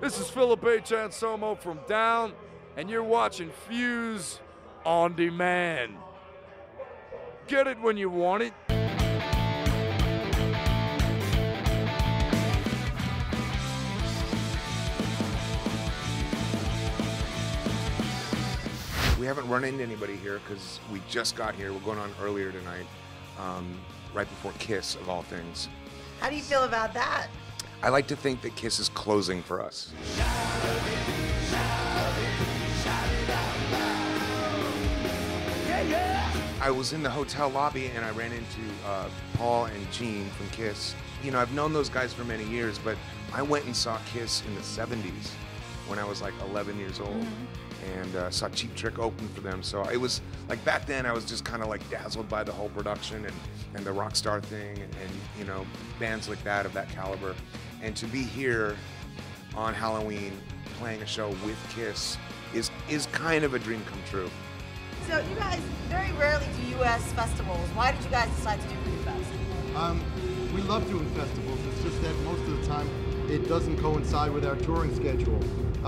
This is Philip H. Anselmo from Down, and you're watching Fuse on Demand. Get it when you want it. We haven't run into anybody here because we just got here. We're going on earlier tonight, right before Kiss, of all things. How do you feel about that? I like to think that Kiss is closing for us. I was in the hotel lobby and I ran into Paul and Gene from Kiss. You know, I've known those guys for many years, but I went and saw Kiss in the 70s when I was like 11 years old. And saw Cheap Trick open for them. So it was like back then I was just kind of like dazzled by the whole production and the rock star thing and you know, bands like that of that caliber. And to be here on Halloween playing a show with Kiss is kind of a dream come true. So you guys very rarely do U.S. festivals. Why did you guys decide to do Voodoo Fest? We love doing festivals. It's just that most of the time it doesn't coincide with our touring schedule.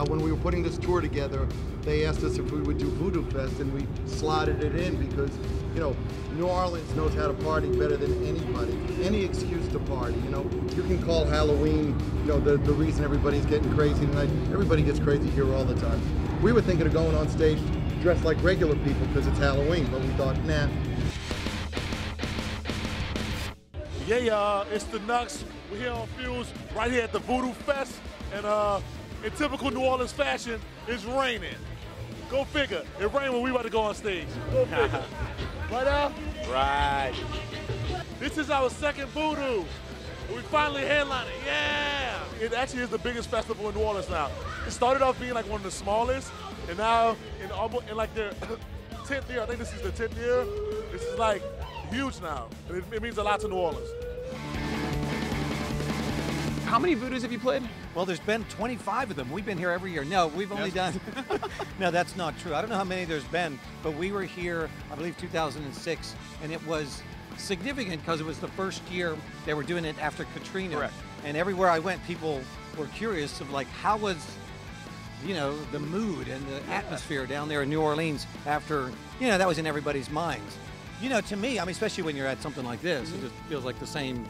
When we were putting this tour together, they asked us if we would do Voodoo Fest, and we slotted it in because, you know, New Orleans knows how to party better than anybody. Any excuse to party, you know. You can call Halloween, you know, the reason everybody's getting crazy tonight. Everybody gets crazy here all the time. We were thinking of going on stage dressed like regular people because it's Halloween, but we thought, nah. Yeah, y'all, it's the Nux. We're here on Fuse, right here at the Voodoo Fest, and in typical New Orleans fashion, it's raining. Go figure. It rained when we about to go on stage. Go figure. Right now? Right. This is our second Voodoo. We finally headlined it. Yeah! It actually is the biggest festival in New Orleans now. It started off being like one of the smallest, and now in like their 10th year, I think this is the 10th year, this is like huge now. And it means a lot to New Orleans. How many Voodoos have you played? Well, there's been 25 of them. We've been here every year. No, we've only done... No, that's not true. I don't know how many there's been, but we were here, I believe, 2006, and it was significant because it was the first year they were doing it after Katrina. Correct. And everywhere I went, people were curious of, like, how was, you know, the mood and the atmosphere down there in New Orleans after, you know, that was in everybody's minds. You know, to me, I mean, especially when you're at something like this, it just feels like the same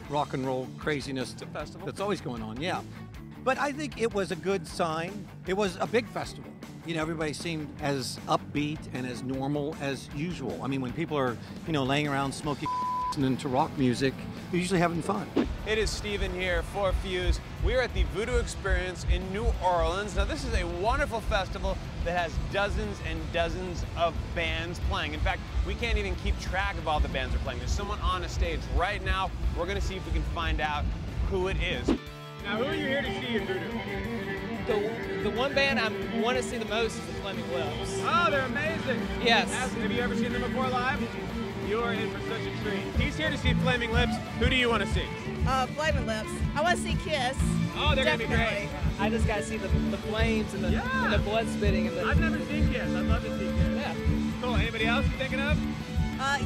rock and roll craziness that's always going on, yeah. But I think it was a good sign. It was a big festival. You know, everybody seemed as upbeat and as normal as usual. I mean, when people are, you know, laying around smoking listening to rock music, they're usually having fun. It is Steven here for Fuse. We're at the Voodoo Experience in New Orleans. Now, this is a wonderful festival that has dozens and dozens of bands playing. In fact, we can't even keep track of all the bands that are playing. There's someone on a stage right now. We're going to see if we can find out who it is. Now, who are you here to see in Voodoo? The one band I want to see the most is the Flaming Lips. Oh, they're amazing. Yes. Have you ever seen them before live? You are in for such a treat. He's here to see Flaming Lips. Who do you want to see? Flaming Lips. I want to see Kiss. Oh, they're Definitely. going to be great. I just got to see the flames and the blood spitting. And I've never seen Kiss. I'd love to see Kiss. Yeah. Cool. Anybody else you thinking of?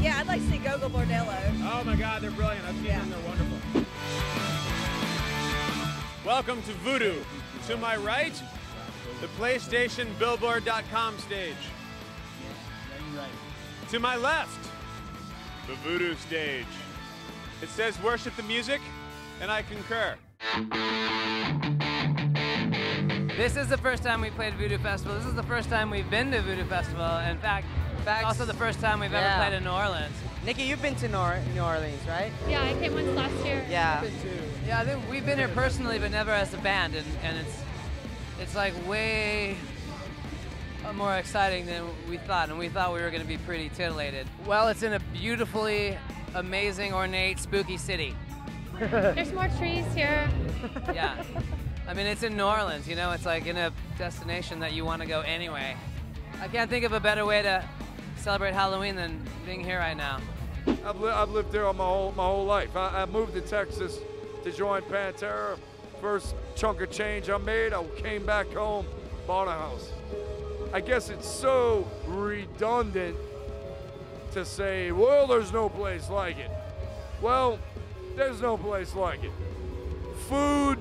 Yeah, I'd like to see Gogo Bordello. Oh my God, they're brilliant. I've seen them. They're wonderful. Welcome to Voodoo. To my right, the PlayStation Billboard.com stage. To my left, the Voodoo stage. It says worship the music, and I concur. This is the first time we played Voodoo Festival. This is the first time we've been to Voodoo Festival. In fact, also the first time we've ever played in New Orleans. Nikki, you've been to New Orleans, right? Yeah, I came once last year. Yeah. Yeah, I think we've been here personally, but never as a band, and it's like way more exciting than we thought, and we thought we were going to be pretty titillated. Well, it's in a beautifully amazing, ornate, spooky city. There's more trees here. Yeah. I mean, it's in New Orleans, you know, it's like in a destination that you want to go anyway. I can't think of a better way to celebrate Halloween than being here right now. I've lived there my whole life. I moved to Texas to join Pantera. First chunk of change I made, I came back home, bought a house. I guess it's so redundant to say, well, there's no place like it. Well, there's no place like it. Food,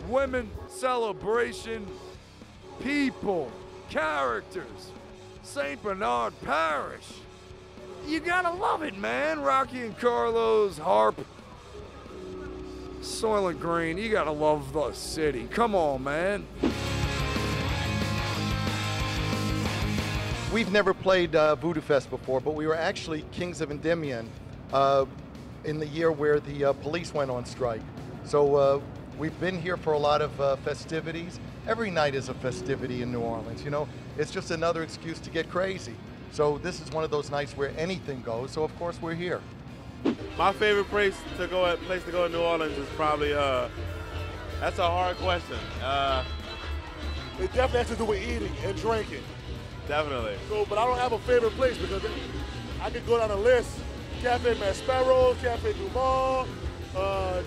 women celebration, people, characters, St. Bernard Parish. You gotta love it, man. Rocky and Carlos, harp, Soylent Green. You gotta love the city. Come on, man. We've never played Voodoo Fest before, but we were actually Kings of Endymion in the year where the police went on strike. So we've been here for a lot of festivities. Every night is a festivity in New Orleans, you know. It's just another excuse to get crazy. So this is one of those nights where anything goes, so of course we're here. My favorite place to go in New Orleans is probably, that's a hard question. It definitely has to do with eating and drinking. Definitely. So, but I don't have a favorite place because I could go down a list. Cafe Maspero, Cafe Du Monde,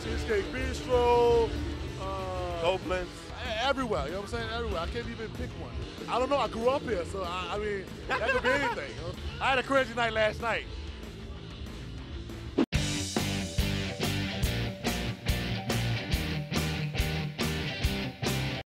Cheesecake Bistro, Copeland's. Everywhere, you know what I'm saying? Everywhere. I can't even pick one. I don't know, I grew up here, so I mean, that could be anything. I had a crazy night last night.